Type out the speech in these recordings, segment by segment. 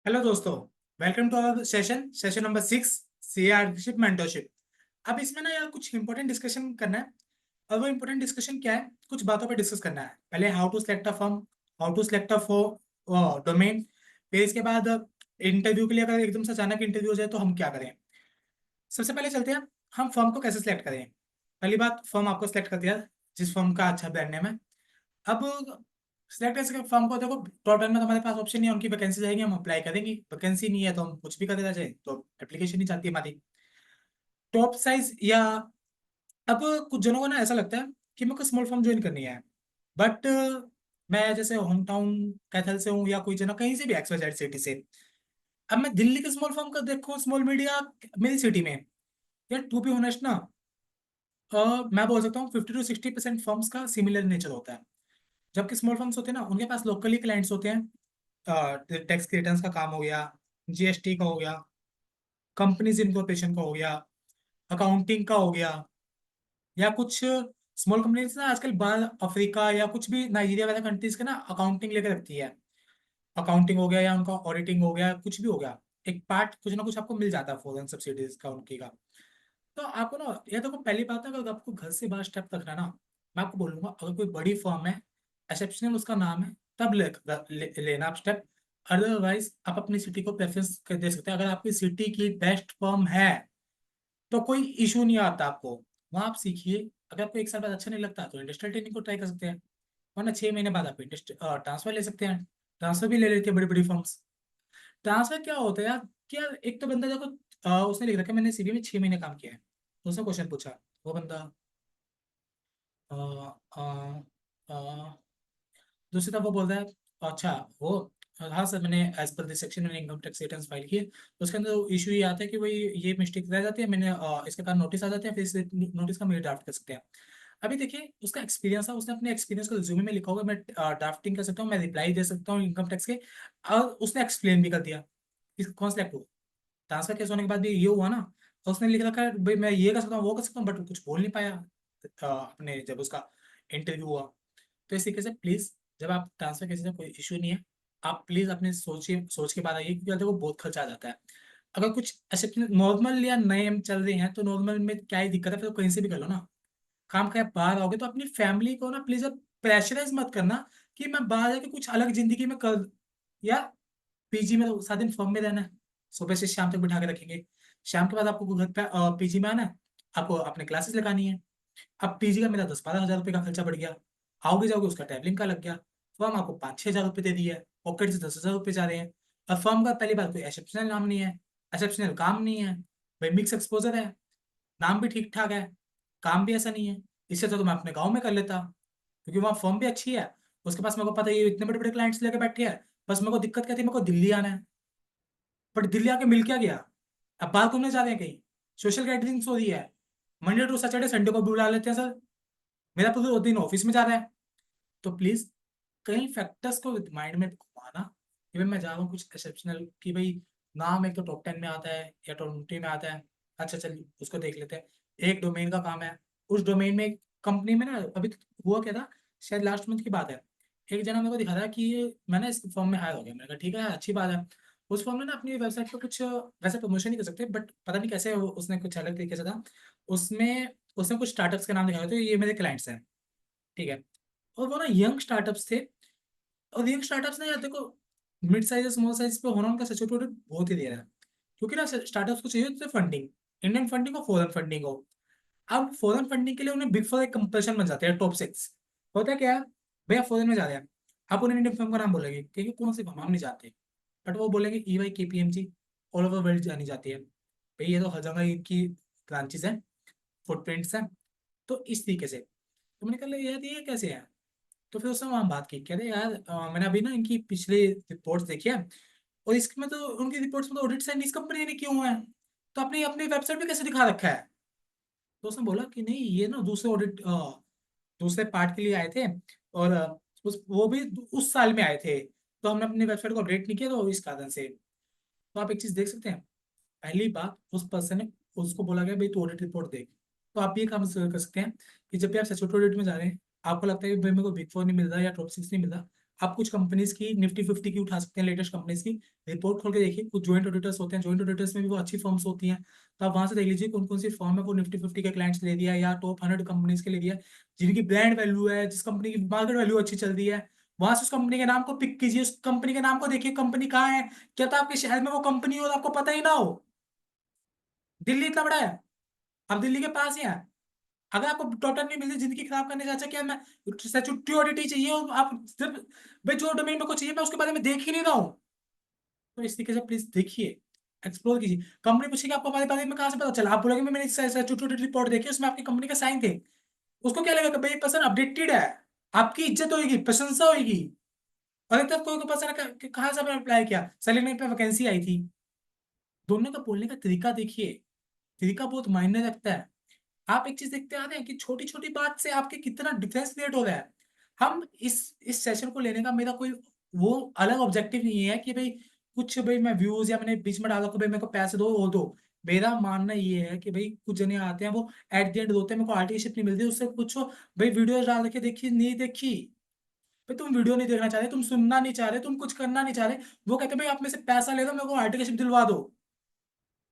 Hello दोस्तों। Welcome to our session number 6, सीआरशिप mentorship. अब इसमें ना यार कुछ इंपॉर्टेंट डिस्कशन करना है। और वो इंपॉर्टेंट डिस्कशन क्या है, कुछ बातों पे डिस्कस करना है। पहले how to select a firm, how to select a domain. फिर इसके बाद इंटरव्यू के लिए अगर एकदम से अचानक इंटरव्यू हो जाए तो हम क्या करें। सबसे पहले चलते हैं, हम फर्म को कैसे सिलेक्ट करें। पहली बात, फर्म आपको सिलेक्ट कर दिया जिस फर्म का अच्छा ब्रांड नेम है। अब सिलेक्ट कैसे फर्म को, देखो टॉप 10 में तो हमारे पास ऑप्शन नहीं है, उनकी वैकेंसी जाएगी, हम अप्लाई करेंगे। वैकेंसी नहीं है तो हम कुछ भी कर देना चाहे तो एप्लीकेशन नहीं जाती हमारी। टॉप साइज या अब कुछ जनों को ना ऐसा लगता है कि मेरे को स्मॉल फर्म ज्वाइन करनी है, बट मैं जैसे होम टाउन कैथल से हूँ या कोई जना कहीं से भी XYZ सिटी से। अब मैं दिल्ली के स्मॉल फर्म का देखूँ, स्मॉल मीडिया मेरी सिटी में, यार टू बी ऑनेस्ट ना, मैं बोल सकता हूँ 50 to 60% फर्म्स का सिमिलर नेचर होता है। जबकि स्मॉल फर्म्स होते हैं ना, उनके पास लोकली क्लाइंट्स होते हैं। टैक्स रिटर्न्स का काम हो गया, GST का हो गया, कंपनीज इनकॉर्पोरेशन का हो गया, अकाउंटिंग का हो गया, या कुछ स्मॉल कंपनीज ना आजकल बाहर अफ्रीका या कुछ भी नाइजीरिया वाला कंट्रीज के ना अकाउंटिंग लेकर रखती है। अकाउंटिंग हो गया या उनका ऑडिटिंग हो गया, कुछ भी हो गया, एक पार्ट कुछ ना कुछ आपको मिल जाता है फॉरेन सब्सिडीज का उनकी का। तो आपको ना, ये देखो पहली बात है, अगर आपको घर से बाहर स्टेप रखना है ना, मैं आपको बोलूंगा अगर कोई बड़ी फर्म है, एक्सेप्शनल उसका नाम है, तब लेना आप स्टेप। अदरवाइज आप अपनी सिटी को प्रेफरेंस दे सकते हैं। अगर आपकी सिटी की बेस्ट फर्म है तो कोई इशू नहीं आता आपको, वहाँ आप सीखिए। अगर आपको एक साल बाद अच्छा नहीं लगता तो इंडस्ट्रियल ट्रेनिंग को ट्राई कर सकते हैं, वरना 6 महीने बाद आप ट्रांसफर ले सकते हैं। ट्रांसफर भी ले लेती है बड़ी बड़ी फर्म्स। ट्रांसफर क्या होता है यार, कि यार एक तो बंदा देखो, उसने लिख रखा है मैंने CV में 6 महीने काम किया है, तो उसने क्वेश्चन पूछा, वो बंदा अ, अ, अ, दूसरी तरफ वो बोलता है अच्छा वो, हाँ सर मैंने एज पर दिस सेक्शन मैंने इनकम टैक्स रिटर्न्स फाइल किए। तो उसके अंदर इशू ये आता है कि भाई ये मिस्टेक रह जाती है, मैंने इसके कारण नोटिस आ जाते हैं, फिर इस नोटिस का मेरे ड्राफ्ट कर सकते हैं। अभी देखिए उसका एक्सपीरियंस है, उसने अपने एक्सपीरियंस को रिज्यूमे में लिखा होगा, मैं ड्राफ्टिंग कर सकता हूँ, मैं रिप्लाई दे सकता हूँ इनकम टैक्स के। और उसने एक्सप्लेन भी कर दिया। इस कौन सेलेक्ट हुआ, ट्रांसफर केस होने के बाद भी ये हुआ ना। तो उसने लिख रखा है भाई मैं ये कर सकता हूँ वो कर सकता हूँ, बट कुछ बोल नहीं पाया अपने जब उसका इंटरव्यू हुआ। तो इस तरीके से प्लीज, जब आप ट्रांसफर केस से कोई इशू नहीं है, आप प्लीज अपने सोचिए, सोच के बाद आइए, क्योंकि देखो बहुत खर्चा आ जाता है। अगर कुछ ऐसे नॉर्मल या नए चल रहे हैं तो नॉर्मल में क्या ही दिक्कत है, फिर तो कहीं से भी कर लो ना। काम का बाहर आओगे तो अपनी फैमिली को ना प्लीज अब प्रेशराइज मत करना कि मैं बाहर जाके कुछ अलग जिंदगी में कर, या PG में तो 7 दिन फॉर्म में रहना है, सुबह से शाम तक बिठा के रखेंगे। शाम के बाद आपको घर पे PG में आना है, आपको अपने क्लासेस लगानी है। अब PG का मेरा 10-12 हज़ार रुपये का खर्चा बढ़ गया, आओगे जाओगे उसका ट्रैवलिंग का लग गया। फर्म आपको 5-6 हज़ार रुपये दे दिए है, पॉकेट से 10 हज़ार रुपये जा रहे हैं। और फर्म का पहली बात कोई एक्सेप्शनल नाम नहीं है, एक्सेप्शनल काम नहीं है, भाई मिक्स एक्सपोजर है, नाम भी ठीक ठाक है, काम भी ऐसा नहीं है। इससे तो मैं अपने गाँव में कर लेता, क्योंकि वहाँ फर्म भी अच्छी है। उसके पास मेरे को पता है ये इतने बड़े बड़े क्लाइंट्स लेके बैठे हैं। बस मेरे को दिक्कत क्या थी, मेरे को दिल्ली आना है, बट दिल्ली आके मिल क्या गया। अब बाहर घूमने जा रहे हैं कहीं, सोशल गैदरिंग्स हो रही है, मंडे टू सैटरडे संडे को भी बुला लेते हैं सर, मेरा पूरे दिन ऑफिस में जा रहा है। तो प्लीज कई फैक्टर्स को माइंड में घुमाना कि भाई मैं जा रहा हूँ कुछ एक्सेप्शनल, कि भाई नाम एक तो टॉप 10 में आता है या टॉप 20 में आता है, अच्छा चल उसको देख लेते हैं। एक डोमेन का काम है, उस डोमेन में कंपनी में ना अभी हुआ क्या था, शायद लास्ट मंथ की बात है। एक जना मेरे को दिखा रहा है कि मैं ना इस फॉर्म में हायर हो गया, मैंने कहा ठीक है अच्छी बात है। उस फॉर्म ने ना अपनी वेबसाइट पर कुछ वैसे प्रमोशन नहीं कर सकते, बट पता नहीं कैसे उसने कुछ अलग तरीके से था। उसमें उसने कुछ स्टार्टअप्स के नाम दिखाए थे, ये मेरे क्लाइंट्स हैं, ठीक है। और वो ना यंग स्टार्टअप्स थे। और यंग स्टार्टअप्स ना यार देखो, मिड साइज स्मॉल साइज पे होना उनका सैचुरेटेड बहुत ही देर है, क्योंकि ना स्टार्टअप्स को चाहिए होती है फंडिंग, इंडियन फंडिंग हो फॉरेन फंडिंग हो। अब फॉरेन फंडिंग के लिए उन्हें बिग फोर एक कंपल्शन बन जाते हैं, टॉप 6। होता है क्या है, भैया फॉरेन में जा रहे हैं, आप उन्हें इंडियन फर्म का नाम बोलेंगे क्योंकि कौन सी फर्म हम नहीं जानते, बट वो बोलेंगे EY KPMG, all over world जानी जाती है, भाई ये तो हर जगह इनकी ब्रांचेस हैं, फुटप्रिंट्स हैं। तो इस तरीके से तो मैंने कहा यार ये कैसे है। तो फिर उसने वहाँ बात की, कह रहे यार मैंने अभी ना इनकी पिछली रिपोर्ट्स देखी है, और इसमें तो उनकी रिपोर्ट्स में तो ऑडिट साइन इस कंपनी ने किए हुए हैं, तो अपनी अपनी वेबसाइट पे कैसे दिखा रखा है। तो उसने बोला कि नहीं ये ना दूसरे ऑडिट दूसरे पार्ट के लिए आए थे, और उस वो भी उस साल में आए थे, तो हमने अपनी वेबसाइट को अपडेट नहीं किया तो इस कारण से। तो आप एक चीज देख सकते हैं, पहली बात उस पर्सन ने, उसको बोला गया भाई तू ऑडिट रिपोर्ट देख। तो आप ये काम कर सकते हैं कि जब भी आप स्टैट्यूटरी ऑडिट में जा रहे हैं, आपको लगता है कि भाई मेरे को बिग 4 नहीं मिल रहा या टॉप 6 नहीं मिल रहा, आप कुछ कंपनीज की निफ्टी 50 की उठा सकते हैं, लेटेस्ट कंपनीज की रिपोर्ट खोल के देखिए। कुछ ज्वाइंट ऑडिटर्स होते हैं, ज्वाइंट ऑडिटर्स में भी वो अच्छी फर्म्स होती हैं, तो आप वहां से देख लीजिए कौन कौन सी फर्म है वो निफ्टी 50 के क्लाइंट्स ले दिया या टॉप 100 कंपनीज के ले दिया, जिनकी ब्रांड वैल्यू है, जिस कंपनी की मार्केट वैल्यू अच्छी चल रही है। वहां से उस कंपनी के नाम को पिक कीजिए, उस कंपनी के नाम को देखिए कंपनी कहाँ है। क्या तो आपके शहर में वो कंपनी हो और आपको पता ही ना हो। दिल्ली इतना बड़ा है, आप दिल्ली के पास ही हैं। अगर आपको डॉक्टर नहीं मिलती, जिंदगी खराब करने जा क्या मैं सिक्योरिटी चाहिए और आप सिर्फ भाई जो डोमेन मेरे को चाहिए मैं उसके बारे में देख ही नहीं रहा हूँ। तो इस तरीके से प्लीज देखिए, एक्सप्लोर कीजिए। कंपनी पूछेगी आपको हमारे बारे में कहाँ से पता चला, आप बोलोगे मैंने सिक्योरिटी रिपोर्ट देखी उसमें आपकी कंपनी का साइन थे। उसको क्या लगेगा भाई पर्सन अपडेटेड है, आपकी इज्जत होगी, प्रशंसा होगी। और एक तरफ कोई पर्सन कहाँ से आपने अप्लाई किया, सैलरी पे वैकेंसी आई थी। दोनों का बोलने का तरीका देखिए, तरीका बहुत मायने रखता है। आप एक चीज देखते आ रहे हैं कि छोटी छोटी बात से आपके कितना डिफरेंस क्रिएट हो रहा है। हम इस सेशन को लेने का मेरा कोई वो अलग ऑब्जेक्टिव नहीं है कि भाई कुछ भाई मैं व्यूज या मैंने बीच में डाला कि भाई मेरे को पैसे दो वो दो। मेरा मानना ये है कि भाई कुछ जने आते हैं वो एट द एंड होते हैं, मेरे को आर्टिशिप नहीं मिलती, उससे पूछो भाई वीडियोस डाल के देखी नहीं देखी। भाई तुम वीडियो नहीं देखना चाह रहे, तुम सुनना नहीं चाह रहे, तुम कुछ करना नहीं चाह रहे। वो कहते हैं भाई आप में से पैसा ले दो, मेरे को आर्टिशिप दिलवा दो।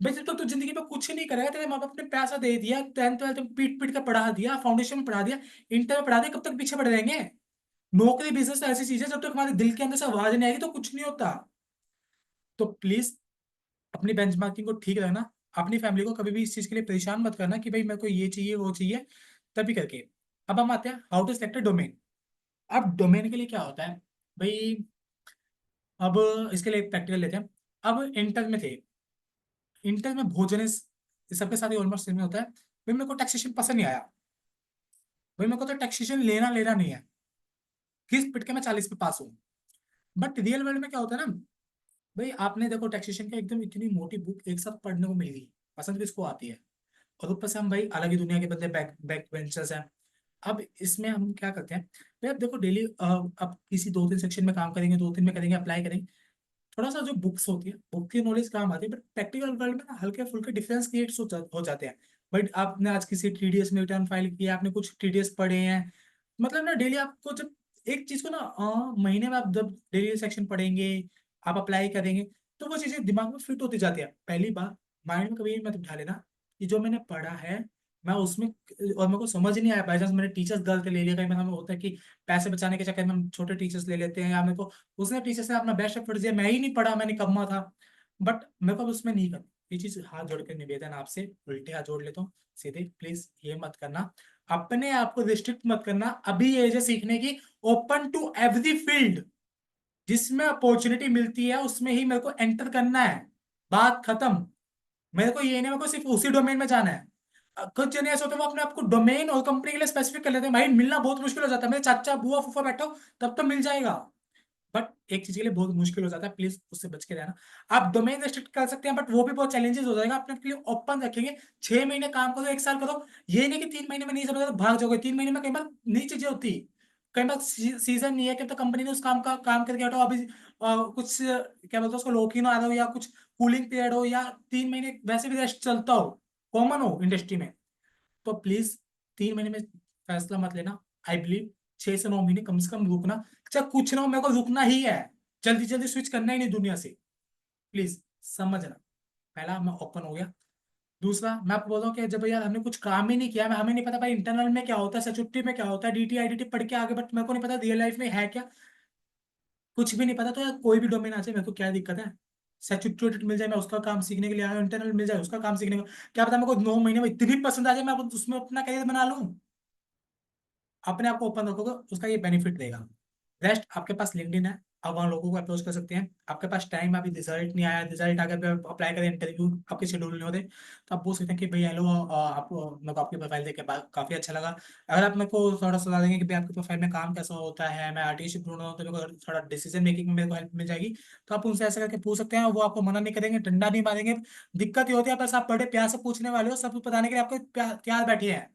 भाई जब तक तू जिंदगी में कुछ नहीं करेगा, तेरे माँ बाप ने पैसा दे दिया, 10th 12th में पीट पीट के पढ़ा दिया, फाउंडेशन में पढ़ा दिया, इंटर में पढ़ा दिया, कब तक पीछे पड़ रहेंगे। नौकरी बिजनेस तो ऐसी चीज है, जब तक हमारे दिल के अंदर से आवाज नहीं आएगी तो कुछ नहीं होता। तो प्लीज अपनी बेंचमार्किंग को ठीक रखना, अपनी फैमिली को कभी भी इस चीज के लिए परेशान मत करना कि भाई मेरे को ये चाहिए वो चाहिए, तभी करके। अब हम आते हैं हाउ टू सेलेक्ट डोमेन। अब डोमेन के लिए क्या होता है भाई, अब इसके लिए एक प्रैक्टिकल लेते हैं। अब इंटर में थे, इंटर में भोजन सबके साथ ही ऑलमोस्ट सेम होता है। भाई मेरे को टैक्सेशन पसंद नहीं आया, भाई मेरे को तो टैक्सेशन लेना लेना नहीं है, घिस पिट के मैं 40 पे पास हूँ। बट रियल वर्ल्ड में क्या होता है ना भाई, आपने देखो टैक्सेशन का एकदम इतनी मोटी बुक एक साथ पढ़ने को मिल गई, पसंद किसको आती है। और ऊपर से हम भाई अलग ही दुनिया के बंदे, बैक बैक बेंचर्स हैं। अब इसमें हम क्या करते हैं भाई, अब देखो डेली अब किसी 2 3 सेक्शन में काम करेंगे, 2 3 में करेंगे, अप्लाई करेंगे। थोड़ा सा जो बुक्स होती है बुक की नॉलेज काम आती है, बट प्रैक्टिकल वर्ल्ड में ना हल्के फुल्के डिफरेंस क्रिएट हो जाते हैं। बट आपने आज किसी टीडीएस में रिटर्न फाइल किया, आपने कुछ टीडीएस पढ़े हैं, मतलब ना डेली आपको जब एक चीज को ना महीने में आप जब डेली सेक्शन पढ़ेंगे, आप अप्लाई करेंगे, तो वो चीजें दिमाग में फिट होती जाती है। पहली बार माइंड में कभी मत उठा लेना कि जो मैंने पढ़ा है मैं उसमें, और मेरे को समझ नहीं आया, बाई चांस मैंने टीचर्स गलत ले लिया, कहीं मतलब होता है कि पैसे बचाने के चक्कर में हम छोटे टीचर्स ले लेते हैं, या मेरे को उसने टीचर से अपना बेस्ट एफर्ट दिया, मैं ही नहीं पढ़ा, मैंने कमा था। बट मेरे को अब उसमें नहीं करना ये चीज। हाथ जोड़ के निवेदन आपसे, उल्टे हाथ जोड़ लेता हूँ सीधे, प्लीज ये मत करना। अपने आप को रिस्ट्रिक्ट मत करना, अभी एज है सीखने की। ओपन टू एवरी फील्ड, जिसमें अपॉर्चुनिटी मिलती है उसमें ही मेरे को एंटर करना है, बात खत्म। मेरे को ये नहीं, मेरे को सिर्फ उसी डोमेन में जाना है। कुछ जने ऐसे होते हैं वो अपने आप को डोमेन और कंपनी के लिए स्पेसिफिक कर लेते हैं, भाई मिलना बहुत मुश्किल हो जाता है। मेरे चाचा बुआ फूफा बैठो तब तो मिल जाएगा, बट एक चीज के लिए बहुत मुश्किल हो जाता है, प्लीज उससे बच के रहना। आप डोमेन रेस्ट्रिक्ट कर सकते हैं, बट वो भी बहुत चैलेंजेस हो जाएगा, अपने के लिए ओपन रखेंगे। 6 महीने काम करो, 1 साल करो, ये नहीं कि 3 महीने में नहीं समझ तो भाग जाओगे। 3 महीने में कई बार नहीं चीजें होती, कई बार सीजन नहीं है कि तो कंपनी ने उस काम का काम करके हटाओ अभी, कुछ क्या बोलते हैं उसको, लोक ही ना आ रहा हो या कुछ कूलिंग पीरियड हो, या 3 महीने वैसे भी रेस्ट चलता हो, कॉमन हो इंडस्ट्री में। तो प्लीज 3 महीने में फैसला मत लेना। आई बिलीव 6 से 9 महीने कम से कम रुकना, चाहे कुछ ना हो मेरे को रुकना ही है, जल्दी जल्दी स्विच करना ही नहीं दुनिया से, प्लीज समझना। पहला मैं ओपन हो गया। दूसरा मैं आपको बोल रहा हूँ कि जब यार हमने कुछ काम ही नहीं किया, मैं हमें नहीं पता भाई इंटरनल में क्या होता है, सचुट्टी में क्या होता है, डीटी आईडीटी पढ़ के आगे, बट मेरे को नहीं पता रियल लाइफ में है क्या, कुछ भी नहीं पता। तो यार कोई भी डोमेन आ जाए मेरे को क्या दिक्कत है, सैचुरेटेड मिल जाए मैं उसका काम सीखने के लिए आया हूँ, इंटरनल मिल जाए उसका काम सीखने को, क्या पता मेरे को 9 महीने में इतनी पसंद आ जाए मैं उसमें अपना करियर बना लूँ। अपने आप को ओपन रखोगे उसका ये बेनिफिट देगा। रेस्ट आपके पास लिंक्डइन है, आप वहाँ लोगों को अप्रोच कर सकते हैं। आपके पास टाइम, अभी रिजल्ट नहीं आया, रिजल्ट अगर अप्लाई करें, इंटरव्यू आपके शेड्यूल नहीं होते, तो आप बोल सकते हैं कि भाई हेलो, आप मेरे को आपकी प्रोफाइल देख के काफी अच्छा लगा। अगर आप मेरे को थोड़ा सलाह देंगे कि भाई आपकी प्रोफाइल में काम कैसा होता है, मैं आर्टिस्ट ढूंढ रहा हूँ, तो मेरे को थोड़ा डिसीजन मेकिंग में मेरे को हेल्प मिल जाएगी, तो आप उनसे ऐसा करके पूछ सकते हैं, वो आपको मना नहीं करेंगे, डंडा नहीं मारेंगे। दिक्कत ये होती है बस आप बड़े प्यार से पूछने वाले हो, सब कुछ बताने के लिए आपको तैयार बैठे हैं,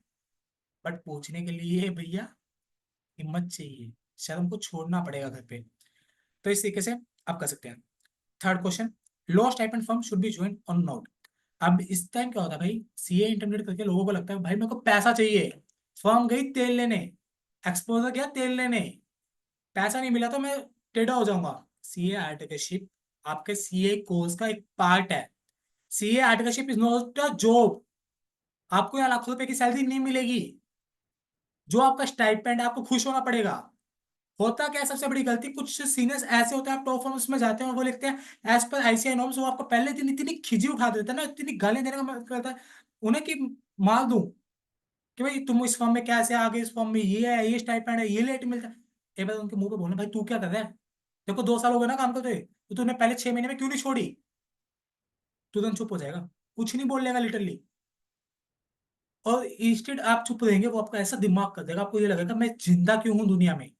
बट पूछने के लिए भैया हिम्मत चाहिए, शर्म को छोड़ना पड़ेगा घर पे। तो इस तरीके से आप कर सकते हैं। Third question, low stipend firm should be join और नॉट। अब इस टाइम क्या होता है भाई, सीए इंटरमीडिएट करके लोगों को लगता है भाई मेरे को पैसा चाहिए, फर्म गई तेल लेने, एक्सपोजर गया तेल लेने, पैसा नहीं मिला तो मैं टेढ़ा हो जाऊंगा। सीए आर्टिकलशिप आपके सीए कोर्स का एक पार्ट है। CA articleship is not a job. आपको यहाँ लाखों रुपए की सैलरी नहीं मिलेगी। जो आपका स्टाइपेंड है आपको खुश होना पड़ेगा। होता क्या है, सबसे बड़ी गलती, कुछ सीनियर्स ऐसे होते हैं, आप टॉप फॉर्म्स में जाते हैं और वो लिखते हैं एज पर आईसीआई नॉर्म्स, वो आपको पहले दिन इतनी खिजी उठा देते हैं ना, इतनी गाली देने का मन करता है उन्हें कि मार दूं कि भाई तुम इस फॉर्म में कैसे आ गए, इस फॉर्म में ये है, ये स्टाइपेंड है, ये लेट मिलता है। एक बार उनके मुंह पे बोलना, भाई तू क्या कर रहा है, देखो 2 साल हो गए ना काम करते हुए, तो तूने पहले 6 महीने में क्यों नहीं छोड़ी। तुरंत चुप हो जाएगा, कुछ नहीं बोल लेगा लिटरली। और इंस्टेड आप चुप रहेंगे, वो आपका ऐसा दिमाग कर देगा, आपको ये लगेगा मैं जिंदा क्यों हूँ दुनिया में।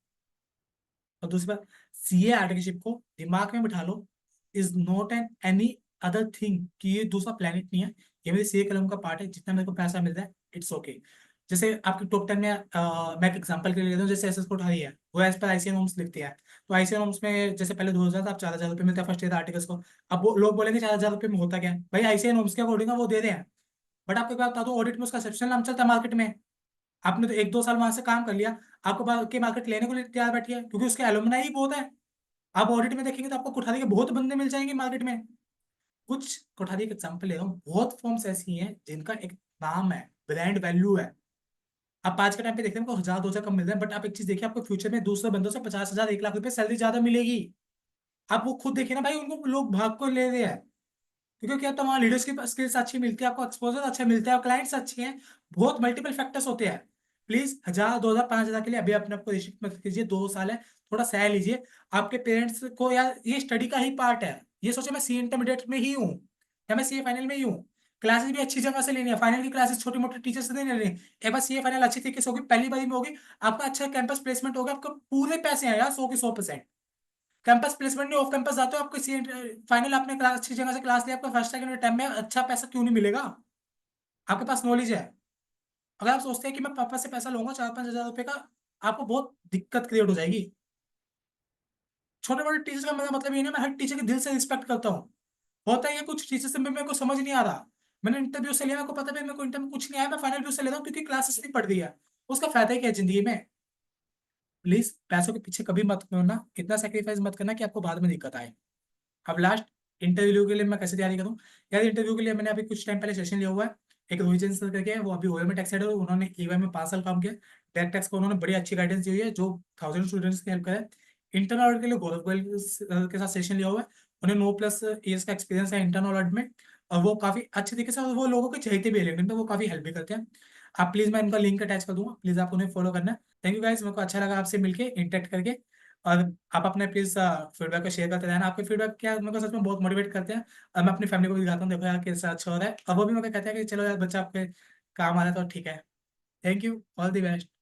और दूसरी बात, सीए आर्टिकलशिप को दिमाग में बिठा लो, is not an any other thing, कि ये दूसरा प्लेनेट नहीं है, ये मेरे सीए कलम का पार्ट है। जितना मेरे को पैसा मिल रहा है इट्स ओके। जैसे आपके टॉप 10 में मैं एक एग्जांपल के लिए लेता हूँ, जैसे एसएस कोड है वो एज पर आईसीएम नॉर्म्स लिखती है। तो आईसीएम नॉर्म्स में जैसे पहले 2000 था, अब 4000 रुपये मिलता है फर्स्ट ईयर आर्टिकल्स को। अब वो लोग बोलेंगे 4000 रुपये में होता क्या है, भाई आईसीएम नॉर्म्स के अकॉर्डिंग वो दे रहे हैं। बट आपको एक बात बता दो, ऑडिट में उसका एक्सेप्शनल नाम चलता है मार्केट में। आपने तो 1-2 साल वहां से काम कर लिया, आपको बाकी मार्केट लेने को लिए तैयार बैठी है, क्योंकि उसके एलुमनाई ही बहुत है। आप ऑडिट में देखेंगे तो आपको कोठारी के बहुत बंदे मिल जाएंगे मार्केट में। कुछ कोठारी एक एग्जांपल ले रहा हूँ, बहुत फॉर्म्स ऐसी हैं जिनका एक नाम है, ब्रांड वैल्यू है। आप आज के टाइम पे देखते हैं आपको 1000-2000 कम मिल रहे हैं, बट आप एक चीज देखिए, आपको फ्यूचर में दूसरे बंदों से 50,000-1 लाख रुपए सैलरी ज्यादा मिलेगी। आप वो खुद देखिए ना भाई, उनको लोग भाग को ले रहे हैं, क्योंकि क्या, तो वहाँ लीडरशिप स्किल्स अच्छी मिलती है, आपको एक्सपोजर अच्छा मिलता है, और क्लाइंट्स अच्छे हैं। बहुत मल्टीपल फैक्टर्स होते हैं। प्लीज 1000, 2000, 5000 के लिए अभी अपने आपको रिस्ट्रिक्ट मत कीजिए, 2 साल है, थोड़ा सह लीजिए। आपके पेरेंट्स को यार ये स्टडी का ही पार्ट है, ये सोचे मैं सी इंटरमीडिएट में ही हूँ या मैं सीए फाइनल में ही हूँ। क्लासेस भी अच्छी जगह से लेनी है, फाइनल की क्लासेस छोटी मोटी टीचर से नहीं लेनी। एक बार सीए फाइनल अच्छी तरीके से होगी, पहली बारी में होगी, आपका अच्छा कैंपस प्लेसमेंट होगा, आपको पूरे पैसे हैं यार, 100 के 100%। कैंपस प्लेसमेंट नहीं, ऑफ कैंपस जाते हो, आपको सी फाइनल आपने क्लास अच्छी जगह से क्लास लिया, आपको फर्स्ट सेकंड टाइम में अच्छा पैसा क्यों नहीं मिलेगा। आपके पास नॉलेज है। अगर आप सोचते हैं कि मैं पापा से पैसा लूंगा 4-5 हजार रुपए का, आपको बहुत दिक्कत क्रिएट हो जाएगी। छोटे मोटे टीचर्स का मेरा मतलब ये नहीं, मैं हर टीचर के दिल से रिस्पेक्ट करता हूँ। होता ही है कुछ टीचर से मेरे को समझ नहीं आ रहा, मैंने इंटरव्यू से लिया, मेरे को पता है मेरे को इंटरव्यू कुछ नहीं आया, मैं फाइनल व्यू से लेता हूँ क्योंकि क्लासेस नहीं पढ़ रही है। उसका फायदा ही क्या है जिंदगी में। प्लीज पैसों के पीछे कभी मत करना, इतना सेक्रीफाइस मत करना कि आपको बाद में दिक्कत आए। अब लास्ट, इंटरव्यू के लिए मैं कैसे तैयारी करूँ। यार इंटरव्यू के लिए मैंने अभी कुछ टाइम पहले सेशन लिया हुआ है, एक रोहित सर करके है, वो अभी ओयो में टैक्स हेड है, उन्होंने ईवाई में 5 साल काम किया। डायरेक्ट टैक्स को उन्होंने बड़ी अच्छी गाइडेंस दी हुई है, जो 1000 स्टूडेंट्स की हेल्प करे। इंटरनल ऑडिट के लिए गौरव गोयल के साथ सेशन लिया हुआ है, उन्हें 9+ ईयर्स का एक्सपीरियंस है इंटरनल ऑडिट में। और वो काफी अच्छे तरीके से, और वो लोगों के चहेते भी है LinkedIn पे, वो काफी हेल्प भी करते हैं। आप प्लीज, मैं इनका लिंक अटैच कर दूंगा, प्लीज आप उन्हें फॉलो करना। थैंक यू गाइस, मेरे को अच्छा लगा आपसे मिलके इंटरेक्ट करके। और आप अपने प्लीज फीडबैक को शेयर करते रहना, आपके फीडबैक क्या मेरे को सच में बहुत मोटिवेट करते हैं। और मैं अपनी फैमिली को भी दिखाता हूँ, देखो यार कैसा अच्छा हो रहा है, और वो भी मेरे को कहते हैं कि चलो यार बच्चा आपके काम आ रहा है, तो ठीक है। Thank you, all the best.